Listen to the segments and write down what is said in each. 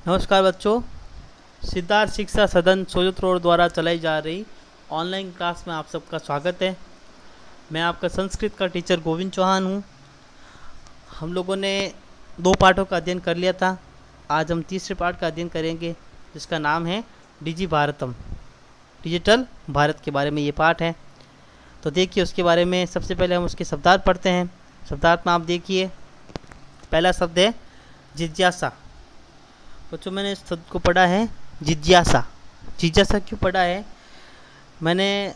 नमस्कार बच्चों, सिद्धार्थ शिक्षा सदन सोजत रोड द्वारा चलाई जा रही ऑनलाइन क्लास में आप सबका स्वागत है। मैं आपका संस्कृत का टीचर गोविंद चौहान हूँ। हम लोगों ने 2 पाठों का अध्ययन कर लिया था। आज हम तीसरे पाठ का अध्ययन करेंगे जिसका नाम है डिजी भारतम। डिजिटल भारत के बारे में ये पाठ है। तो देखिए उसके बारे में सबसे पहले हम उसके शब्दार्थ पढ़ते हैं। शब्दार्थ में आप देखिए, पहला शब्द है जिज्ञासा। बच्चों मैंने इस शब्द को पढ़ा है जिज्ञासा। जिज्ञासा क्यों पढ़ा है, मैंने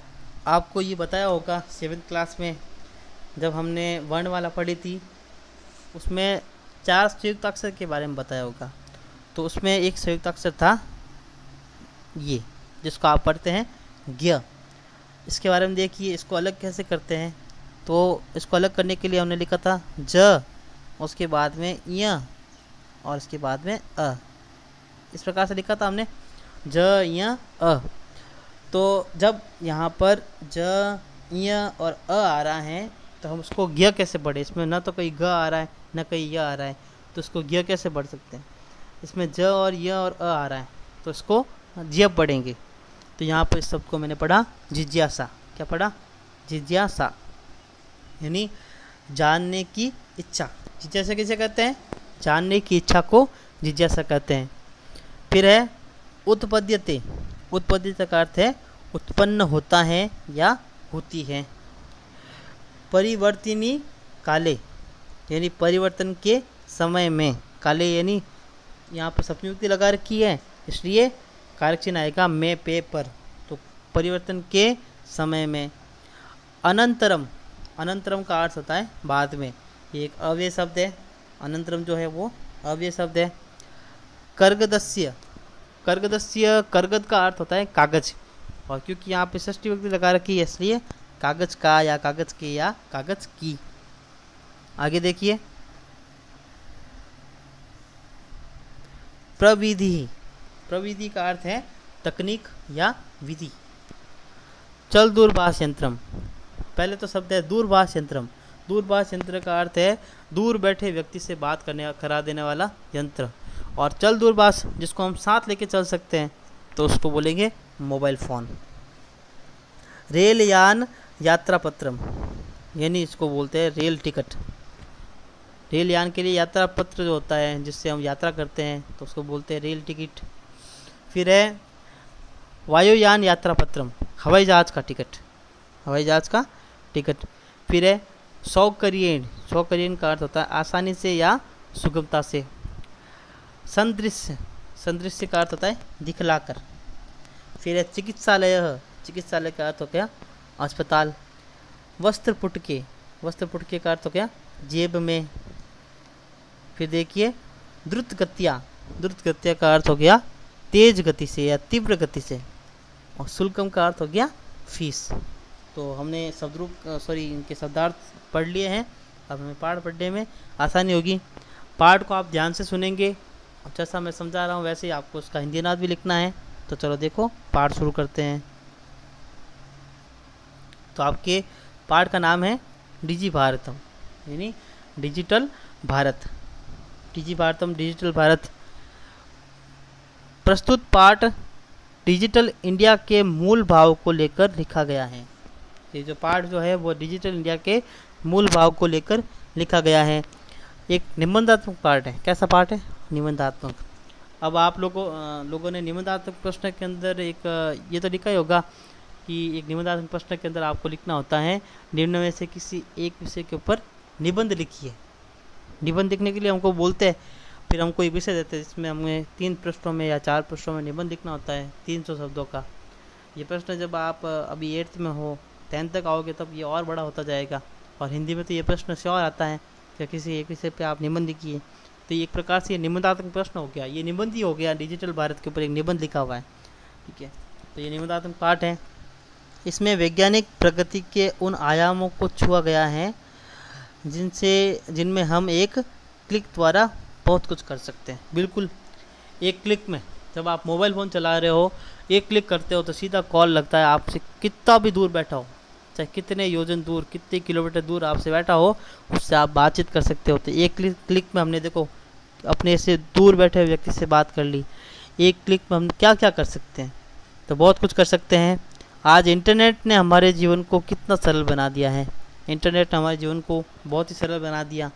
आपको ये बताया होगा 7th क्लास में जब हमने वर्णमाला पढ़ी थी, उसमें 4 संयुक्त अक्षर के बारे में बताया होगा। तो उसमें एक संयुक्त अक्षर था ये, जिसको आप पढ़ते हैं ज्ञ। इसके बारे में देखिए इसको अलग कैसे करते हैं। तो इसको अलग करने के लिए हमने लिखा था ज, उसके बाद में य और इसके बाद में अ। इस प्रकार से लिखा था हमने ज य अ। तो जब यहाँ पर ज य और अ आ रहा है तो हम उसको ज्ञ कैसे पढ़े। इसमें ना तो कहीं ग आ रहा है ना कहीं य आ रहा है, तो इसको ज्ञ कैसे पढ़ सकते हैं। इसमें ज और य और अ आ रहा है तो इसको ज्ञ पढ़ेंगे। तो यहाँ पर इस शब्द को मैंने पढ़ा जिज्ञासा। क्या पढ़ा? जिज्ञासा, यानी जानने की इच्छा। जिज्ञासा किसे कहते हैं? जानने की इच्छा को जिज्ञासा कहते हैं। फिर है उत्पद्यते। उत्पद्यते का अर्थ है उत्पन्न होता है या होती है। परिवर्तिनी काले, यानी परिवर्तन के समय में। काले यानी यहाँ पर सप्तमी लगा रखी है, इसलिए कारक चिन्ह आएगा में पे पर। तो परिवर्तन के समय में। अनंतरम, अनंतरम का अर्थ होता है बाद में। ये एक अव्यय शब्द है। अनंतरम जो है वो अव्यय शब्द है। कर्गदस्य, कर्गदस्य कर्गद का अर्थ होता है कागज, और क्योंकि यहाँ पे षष्ठी विभक्ति लगा रखी है इसलिए कागज का या कागज के या कागज की। आगे देखिए प्रविधि। प्रविधि का अर्थ है तकनीक या विधि। चल दूरभाष यंत्रम। पहले तो शब्द है दूरभाष यंत्रम। दूरभाष यंत्र का अर्थ है दूर बैठे व्यक्ति से बात करा देने वाला यंत्र। और चल दूरभाष जिसको हम साथ लेके चल सकते हैं तो उसको बोलेंगे मोबाइल फ़ोन। रेल यान यात्रा पत्रम, यानी इसको बोलते हैं रेल टिकट। रेल यान के लिए यात्रा पत्र जो होता है जिससे हम यात्रा करते हैं तो उसको बोलते हैं रेल टिकट। फिर है वायुयान यात्रा पत्रम, हवाई जहाज़ का टिकट। हवाई जहाज़ का टिकट। फिर है सौकर्यण। सौकर्यण का अर्थ होता है आसानी से या सुगमता से। संदृश्य, संदृश्य का अर्थ होता है दिखलाकर। फिर है चिकित्सालय। चिकित्सालय का अर्थ हो गया अस्पताल। वस्त्र पुटके, वस्त्र पुटके का अर्थ हो गया जेब में। फिर देखिए द्रुत गत्या। द्रुत गत्या का अर्थ हो गया तेज गति से या तीव्र गति से। और शुल्कम का अर्थ हो गया फीस। तो हमने इनके शब्दार्थ पढ़ लिए हैं। अब हमें पाठ पढ़ने में आसानी होगी। पाठ को आप ध्यान से सुनेंगे, जैसा मैं समझा रहा हूँ वैसे ही आपको उसका हिंदी अनुवाद भी लिखना है। तो चलो देखो पाठ शुरू करते हैं। तो आपके पाठ का नाम है डिजी भारतम, यानी डिजिटल भारत। डिजी भारतम, डिजिटल भारत। प्रस्तुत पाठ डिजिटल इंडिया के मूल भाव को लेकर लिखा गया है। ये जो पाठ जो है वो डिजिटल इंडिया के मूल भाव को लेकर लिखा गया है। एक निबंधात्मक पाठ है। कैसा पाठ है? निबंधात्मक। अब आप लोगों ने निबंधात्मक प्रश्न के अंदर एक ये तो लिखा ही होगा कि एक निबंधात्मक प्रश्न के अंदर आपको लिखना होता है निम्न में से किसी एक विषय के ऊपर निबंध लिखिए। निबंध लिखने के लिए हमको बोलते हैं, फिर हमको एक विषय देते हैं जिसमें हमें 3 पृष्ठों में या 4 पृष्ठों में निबंध लिखना होता है 300 शब्दों का। ये प्रश्न जब आप अभी 8th में हो, 10th तक आओगे तब ये और बड़ा होता जाएगा। और हिंदी में तो ये प्रश्न से और आता है कि किसी एक विषय पे आप निबंध लिखिए। तो एक प्रकार से ये निबंधात्मक प्रश्न हो गया, ये निबंध ही हो गया। डिजिटल भारत के ऊपर एक निबंध लिखा हुआ है, ठीक है। तो ये निबंधात्मक पाठ है। इसमें वैज्ञानिक प्रगति के उन आयामों को छुआ गया है जिनमें हम एक क्लिक द्वारा बहुत कुछ कर सकते हैं। बिल्कुल एक क्लिक में, जब आप मोबाइल फ़ोन चला रहे हो, एक क्लिक करते हो तो सीधा कॉल लगता है। आपसे कितना भी दूर बैठा हो, चाहे कितने योजन दूर, कितने किलोमीटर दूर आपसे बैठा हो, उससे आप बातचीत कर सकते हो। तो एक क्लिक में हमने देखो अपने से दूर बैठे हुए व्यक्ति से बात कर ली। एक क्लिक में हम क्या क्या कर सकते हैं, तो बहुत कुछ कर सकते हैं। आज इंटरनेट ने हमारे जीवन को कितना सरल बना दिया है। इंटरनेट ने हमारे जीवन को बहुत ही सरल बना दिया।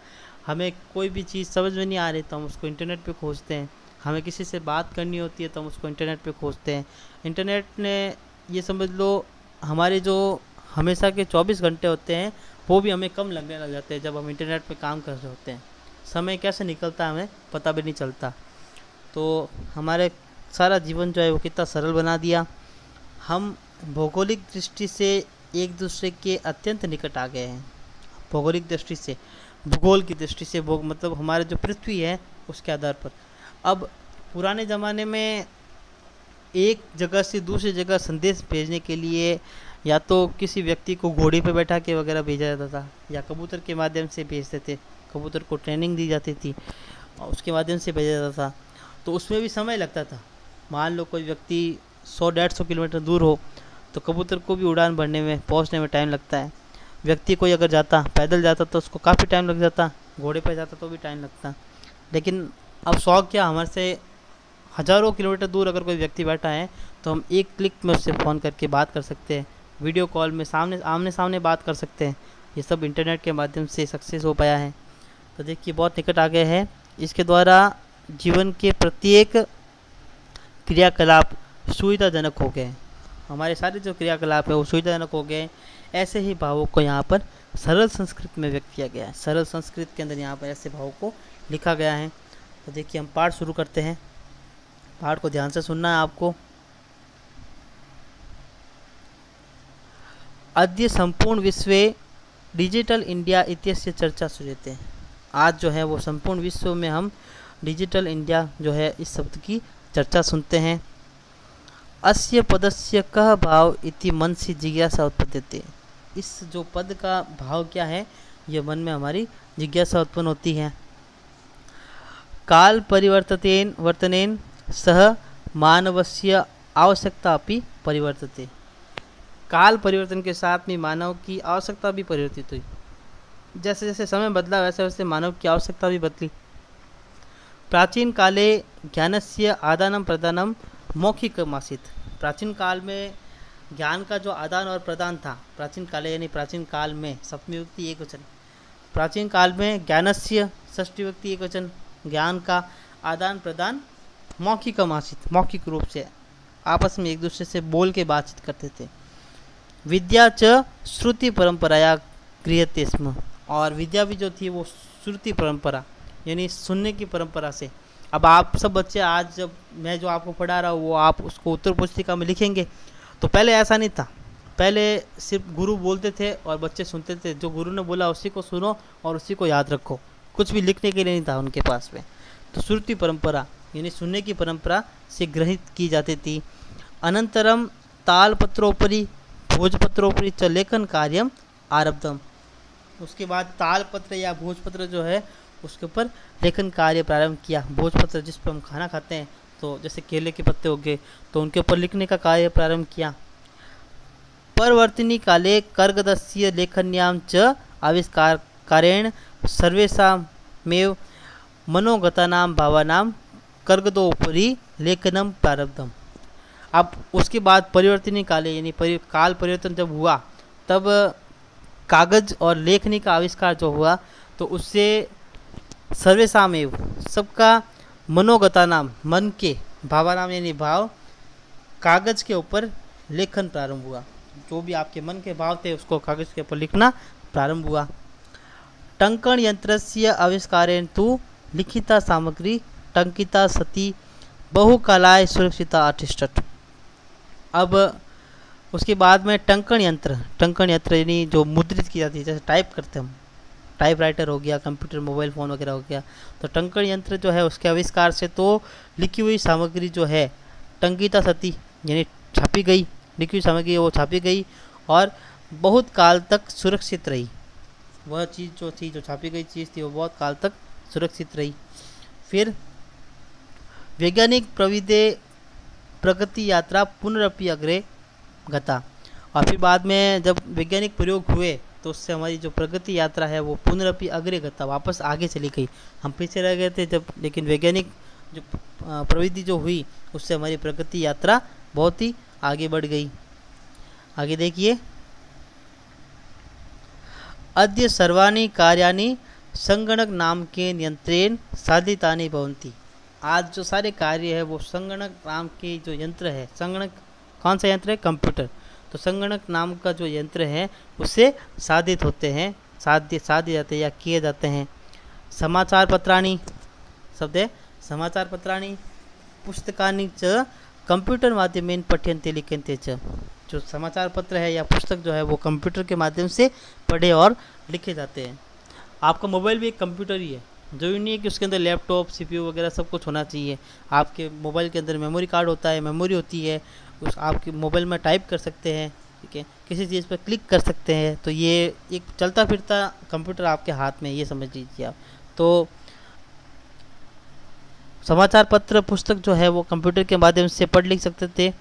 हमें कोई भी चीज़ समझ में नहीं आ रही तो हम उसको इंटरनेट पे खोजते हैं। हमें किसी से बात करनी होती है तो हम उसको इंटरनेट पे खोजते हैं। इंटरनेट ने, ये समझ लो, हमारे जो हमेशा के 24 घंटे होते हैं वो भी हमें कम लगने लग जाते हैं जब हम इंटरनेट पे काम कर रहे होते हैं। समय कैसे निकलता है हमें पता भी नहीं चलता। तो हमारे सारा जीवन जो है वो कितना सरल बना दिया। हम भौगोलिक दृष्टि से एक दूसरे के अत्यंत निकट आ गए हैं। भौगोलिक दृष्टि से, भूगोल की दृष्टि से, मतलब हमारे जो पृथ्वी है उसके आधार पर। अब पुराने ज़माने में एक जगह से दूसरी जगह संदेश भेजने के लिए या तो किसी व्यक्ति को घोड़े पे बैठा के वगैरह भेजा जाता था, या कबूतर के माध्यम से भेजते थे। कबूतर को ट्रेनिंग दी जाती थी और उसके माध्यम से भेजा जाता था। तो उसमें भी समय लगता था। मान लो कोई व्यक्ति 100-150 किलोमीटर दूर हो तो कबूतर को भी उड़ान भरने में, पहुंचने में टाइम लगता है। व्यक्ति कोई अगर जाता, पैदल जाता तो उसको काफ़ी टाइम लग जाता, घोड़े पर जाता तो भी टाइम लगता। लेकिन अब शौक क्या, हमारे से हज़ारों किलोमीटर दूर अगर कोई व्यक्ति बैठा है तो हम एक क्लिक में उससे फ़ोन करके बात कर सकते हैं। वीडियो कॉल में आमने सामने बात कर सकते हैं। ये सब इंटरनेट के माध्यम से सक्सेस हो पाया है। तो देखिए बहुत निकट आ गए हैं। इसके द्वारा जीवन के प्रत्येक क्रियाकलाप सुविधाजनक हो गए। हमारे सारे जो क्रियाकलाप है वो सुविधाजनक हो गए। ऐसे ही भावों को यहाँ पर सरल संस्कृत में व्यक्त किया गया है। सरल संस्कृत के अंदर यहाँ पर ऐसे भावों को लिखा गया है। तो देखिए हम पाठ शुरू करते हैं। पाठ को ध्यान से सुनना है आपको। अद्य संपूर्ण विश्वे डिजिटल इंडिया इत्यस्य चर्चा सूयते हैं। आज जो है वो संपूर्ण विश्व में हम डिजिटल इंडिया जो है इस शब्द की चर्चा सुनते हैं। अस्य पदस्य कः भाव इति मनसि जिज्ञासा उत्पद्यते। इस जो पद का भाव क्या है, ये मन में हमारी जिज्ञासा उत्पन्न होती है। काल परिवर्ततेन वर्तनेन सह मानवस्य आवश्यकता अपि परिवर्तते। काल परिवर्तन के साथ में मानव की आवश्यकता भी परिवर्तित हुई। जैसे जैसे समय बदला वैसे वैसे मानव की आवश्यकता भी बदली। प्राचीन काले ज्ञानस्य आदानं प्रदानं मौखिकमासीत्। प्राचीन काल में ज्ञान का जो आदान और प्रदान था, प्राचीन काले यानी प्राचीन काल में, सप्तमी विभक्ति एक वचन। प्राचीन काल में ज्ञानस्य षष्ठी विभक्ति एक वचन, ज्ञान का आदान प्रदान मौखिकमासीत्, मौखिक रूप से आपस में एक दूसरे से बोल के बातचीत करते थे। विद्या च श्रुति परंपराया क्रियते स्म। और विद्या भी जो थी वो श्रुति परंपरा यानी सुनने की परंपरा से। अब आप सब बच्चे, आज जब मैं जो आपको पढ़ा रहा हूँ वो आप उसको उत्तर पुस्तिका में लिखेंगे, तो पहले ऐसा नहीं था। पहले सिर्फ गुरु बोलते थे और बच्चे सुनते थे। जो गुरु ने बोला उसी को सुनो और उसी को याद रखो। कुछ भी लिखने के लिए नहीं था उनके पास में। तो श्रुति परंपरा यानी सुनने की परंपरा से ग्रहित की जाती थी। अनंतरम तालपत्रोपरि भोजपत्रोपरि च लेखन कार्यम आरब्धम। उसके बाद तालपत्र या भोजपत्र जो है उसके ऊपर लेखन कार्य प्रारंभ किया। भोजपत्र जिस पर हम खाना खाते हैं, तो जैसे केले के पत्ते हो गए, तो उनके ऊपर लिखने का कार्य प्रारंभ किया। परवर्तिनी काले कर्गदस्य लेखन्याम च आविष्कार कारेण सर्वेषामेव मनोगतानां भावानां कर्गदोपरि लेखनम प्रारब्धम। अब उसके बाद परिवर्तनी काले यानी काल परिवर्तन जब हुआ, तब कागज और लेखनी का आविष्कार जो हुआ, तो उससे सर्वेषामेव सबका मनोगता नाम मन के, भावानाम यानी भाव, कागज के ऊपर लेखन प्रारंभ हुआ। जो भी आपके मन के भाव थे उसको कागज के ऊपर लिखना प्रारंभ हुआ। टंकण यंत्रस्य आविष्कारेण तु लिखिता सामग्री टंकिता सती बहुकालाय सुरक्षिता अतिष्ठत्। अब उसके बाद में टंकण यंत्र यानी जो मुद्रित की जाती है, जैसे टाइप करते हम, टाइप राइटर हो गया, कंप्यूटर, मोबाइल फ़ोन वगैरह हो गया। तो टंकण यंत्र जो है उसके आविष्कार से तो लिखी हुई सामग्री जो है टंकिता सती यानी छापी गई, लिखी हुई सामग्री वो छापी गई और बहुत काल तक सुरक्षित रही। वह चीज़ जो थी, जो छापी गई चीज़ थी, वो बहुत काल तक सुरक्षित रही। फिर वैज्ञानिक प्रविधि प्रगति यात्रा पुनरपि अग्रे गता। और फिर बाद में जब वैज्ञानिक प्रयोग हुए तो उससे हमारी जो प्रगति यात्रा है वो पुनरपि अग्रे गता, वापस आगे चली गई। हम पीछे रह गए थे जब, लेकिन वैज्ञानिक जो प्रविधि जो हुई उससे हमारी प्रगति यात्रा बहुत ही आगे बढ़ गई। आगे देखिए, अद्य सर्वाणि कार्याणि संगणक नाम के नियंत्रेण साधितानि भवन्ति। आज जो सारे कार्य है वो संगणक नाम के जो यंत्र है, संगणक कौन सा यंत्र है? कंप्यूटर। तो संगणक नाम का जो यंत्र है उससे साधित होते हैं, साध्य जाते हैं या किए जाते हैं। समाचार पत्राणि शब्द है, समाचार पत्राणि पुस्तकानि च कंप्यूटर माध्यमेन पठ्यन्ते लिख्यन्ते च। जो समाचार पत्र है या पुस्तक जो है वो कंप्यूटर के माध्यम से पढ़े और लिखे जाते हैं। आपका मोबाइल भी एक कंप्यूटर ही है, जरूरी नहीं है कि उसके अंदर लैपटॉप, सीपीयू वगैरह सब कुछ होना चाहिए। आपके मोबाइल के अंदर मेमोरी कार्ड होता है, मेमोरी होती है, उस आपके मोबाइल में टाइप कर सकते हैं, ठीक है, किसी चीज़ पर क्लिक कर सकते हैं। तो ये एक चलता फिरता कंप्यूटर आपके हाथ में, ये समझ लीजिए आप। तो समाचार पत्र पुस्तक जो है वो कंप्यूटर के माध्यम से पढ़ लिख सकते थे।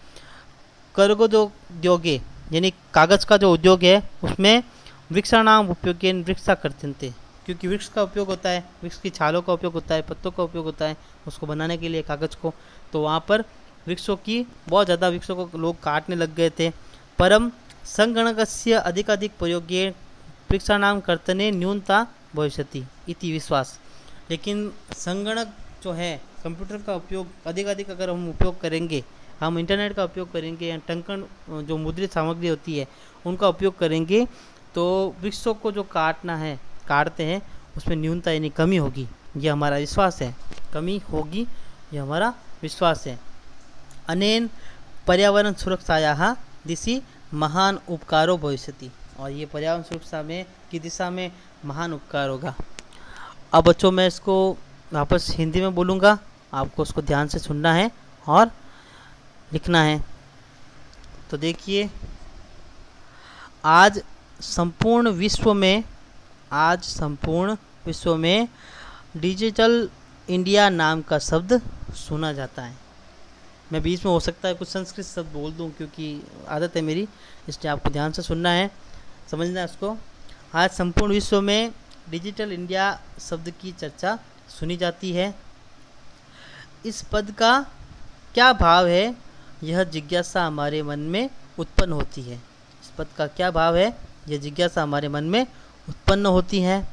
कर्गोद्योगे यानी कागज़ का जो उद्योग है उसमें वृक्षाणाम उपयोगेन वृक्षा करते थे, क्योंकि वृक्ष का उपयोग होता है, वृक्ष की छालों का उपयोग होता है, पत्तों का उपयोग होता है उसको बनाने के लिए, कागज़ को। तो वहाँ पर वृक्षों की बहुत ज़्यादा वृक्षों को लोग काटने लग गए थे। परम संगणकस्य अधिकाधिक प्रयोगे वृक्षाणाम कर्तने न्यूनता भविष्यति इति विश्वास। लेकिन संगणक जो है, कंप्यूटर का उपयोग अधिक अगर हम उपयोग करेंगे, हम इंटरनेट का उपयोग करेंगे या टंकन जो मुद्रित सामग्री होती है उनका उपयोग करेंगे, तो वृक्षों को जो काटते हैं उसमें न्यूनता यानी कमी होगी, ये हमारा विश्वास है। कमी होगी, ये हमारा विश्वास है। अनेन पर्यावरण सुरक्षायाः दिशि महान उपकारो भविष्यति। और ये पर्यावरण सुरक्षा में की दिशा में महान उपकार होगा। अब बच्चों मैं इसको वापस हिंदी में बोलूँगा, आपको उसको ध्यान से सुनना है और लिखना है। तो देखिए, आज संपूर्ण विश्व में डिजिटल इंडिया नाम का शब्द सुना जाता है। मैं बीच में हो सकता है कुछ संस्कृत शब्द बोल दूं, क्योंकि आदत है मेरी, इसलिए आपको ध्यान से सुनना है, समझना है उसको। आज संपूर्ण विश्व में डिजिटल इंडिया शब्द की चर्चा सुनी जाती है। इस पद का क्या भाव है, यह जिज्ञासा हमारे मन में उत्पन्न होती है। इस पद का क्या भाव है, यह जिज्ञासा हमारे मन में उत्पन्न होती है।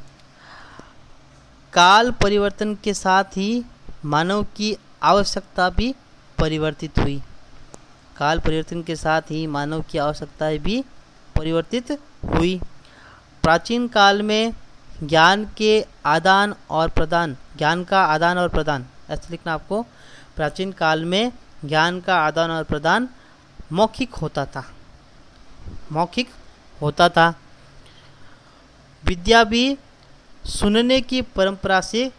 काल परिवर्तन के साथ ही मानव की आवश्यकता भी परिवर्तित हुई। काल परिवर्तन के साथ ही मानव की आवश्यकताएं भी परिवर्तित हुई। प्राचीन काल में ज्ञान का आदान और प्रदान, ऐसा लिखना आपको। प्राचीन काल में ज्ञान का आदान और प्रदान मौखिक होता था। विद्या भी सुनने की परंपरा से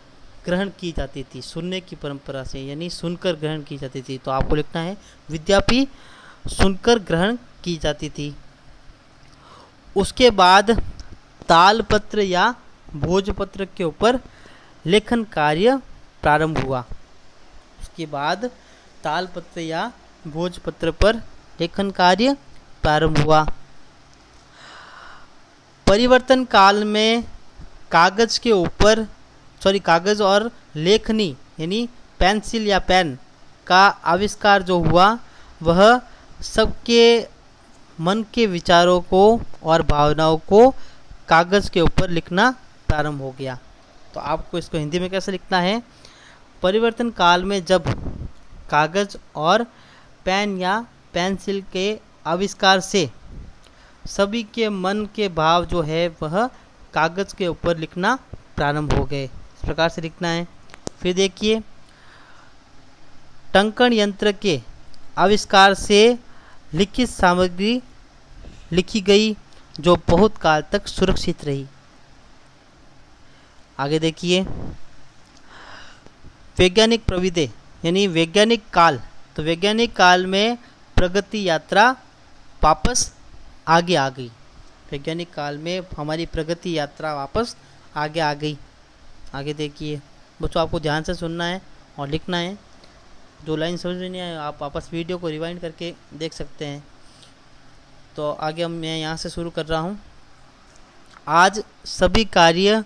ग्रहण की जाती थी, सुनने की परंपरा से यानी सुनकर ग्रहण की जाती थी। तो आपको लिखना है, विद्या भी सुनकर ग्रहण की जाती थी। उसके बाद तालपत्र या भोजपत्र के ऊपर लेखन कार्य प्रारंभ हुआ। उसके बाद तालपत्र या भोजपत्र पर लेखन कार्य प्रारंभ हुआ। परिवर्तन काल में कागज और लेखनी यानी पेंसिल या पेन का आविष्कार जो हुआ, वह सबके मन के विचारों को और भावनाओं को कागज के ऊपर लिखना प्रारंभ हो गया। तो आपको इसको हिंदी में कैसे लिखना है, परिवर्तन काल में जब कागज और पेन या पेंसिल के आविष्कार से सभी के मन के भाव जो है वह कागज के ऊपर लिखना प्रारंभ हो गए। इस प्रकार से लिखना है। फिर देखिए, टंकण यंत्र के आविष्कार से लिखित सामग्री लिखी गई जो बहुत काल तक सुरक्षित रही। आगे देखिए, वैज्ञानिक प्रविधि यानी वैज्ञानिक काल। तो वैज्ञानिक काल में प्रगति यात्रा वापस आगे आ गई। वैज्ञानिक काल में हमारी प्रगति यात्रा वापस आगे आ गई। आगे देखिए बच्चों, आपको ध्यान से सुनना है और लिखना है। जो लाइन समझ में नहीं आए आप वापस वीडियो को रिवाइंड करके देख सकते हैं। तो आगे मैं यहाँ से शुरू कर रहा हूँ। आज सभी कार्य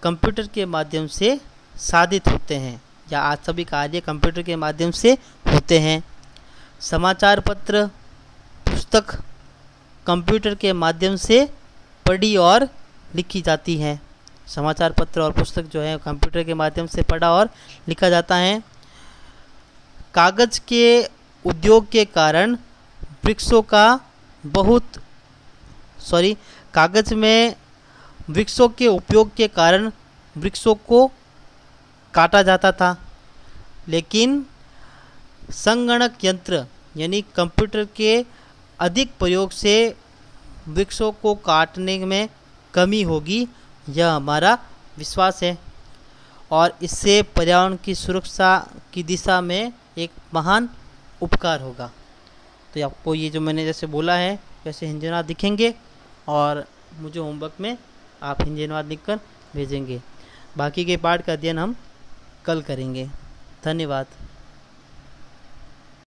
कंप्यूटर के माध्यम से साधित होते हैं, या आज सभी कार्य कंप्यूटर के माध्यम से होते हैं। समाचार पत्र, पुस्तक कंप्यूटर के माध्यम से पढ़ी और लिखी जाती हैं। समाचार पत्र और पुस्तक जो है कंप्यूटर के माध्यम से पढ़ा और लिखा जाता है। कागज के उद्योग के कारण वृक्षों का कागज में वृक्षों के उपयोग के कारण वृक्षों को काटा जाता था, लेकिन संगणक यंत्र यानी कंप्यूटर के अधिक प्रयोग से वृक्षों को काटने में कमी होगी, यह हमारा विश्वास है, और इससे पर्यावरण की सुरक्षा की दिशा में एक महान उपकार होगा। तो आपको ये जो मैंने जैसे बोला है वैसे हिंदी अनुवाद दिखेंगे, और मुझे होमवर्क में आप हिंदी अनुवाद लिखकर भेजेंगे। बाकी के पाठ का अध्ययन हम कल करेंगे। धन्यवाद।